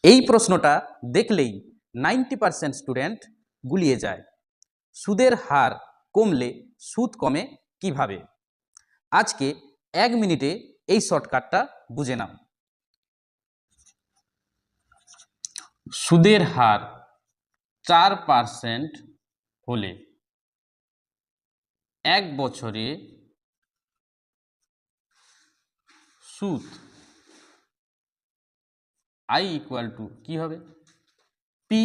এই প্রশ্নটা দেখলেই 90% স্টুডেন্ট গুলিয়ে যায়। সুদের হার কমলে সুদ কমে কিভাবে? আজকে 1 মিনিটে এই শর্টকাটটা বুঝে নাও। সুদের হার 4% হলে 1 বছরে সুদ I ইকুয়াল টু কি হবে? পি।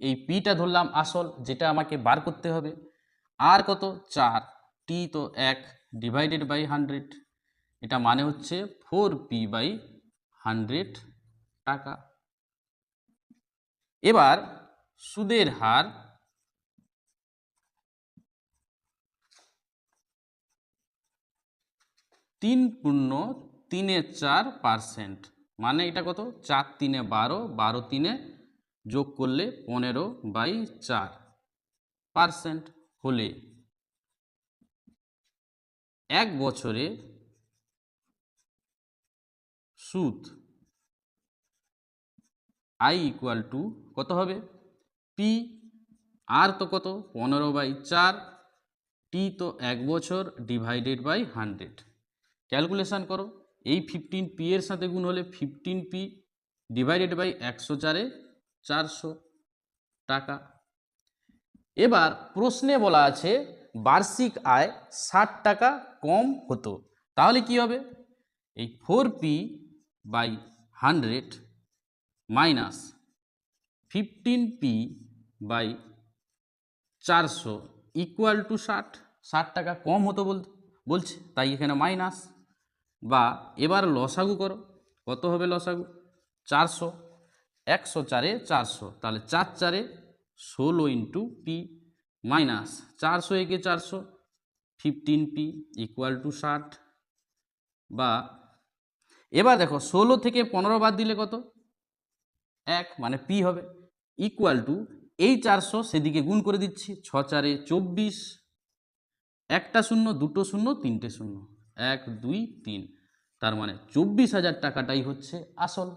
এই পিটা ধরলাম আসল, যেটা আমাকে বার করতে হবে। আর কত? 4। টি তো 1 ডিভাইডেড বাই 100, এটা মানে হচ্ছে 4p/100 টাকা। এবার সুদের হার 3.34%, মানে এটা কত? 4 3 12, 12 3 যোগ করলে 15/4% হলে 1 বছরে সুদ I ইকুয়াল টু কত হবে? পি। আর তো কত? 15/4, টি তো 1 বছর ডিভাইডেড বাই 100। ক্যালকুলেশন করো। এই 15p এর সাথে গুণ হলে 15p ডিভাইডেড বাই 104 400 টাকা। এবার প্রশ্নে বলা আছে বার্ষিক আয় 60 টাকা কম হতো, তাহলে কি হবে? এই 4p/100 minus 15p/400 equal to 60 টাকা কম হতো বলছে, তাই এখানে মাইনাস। বা এবার লসাগু করো। কত হবে লসাগু? 400, 104 400, তাহলে 4 4 16 ইন্টু পি মাইনাস 400 একে 400, 15p ইকুয়াল টু 60। বা এবার দেখো 16 থেকে 15 বাদ দিলে কত? 1, মানে পি হবে ইকুয়াল টু এই 400 সেদিকে গুণ করে দিচ্ছি। 6 4 24, একটা শূন্য, দুটো শূন্য, তিনটে শূন্য, 1 2 3, তার মানে 24,000 টাকাটাই হচ্ছে আসল।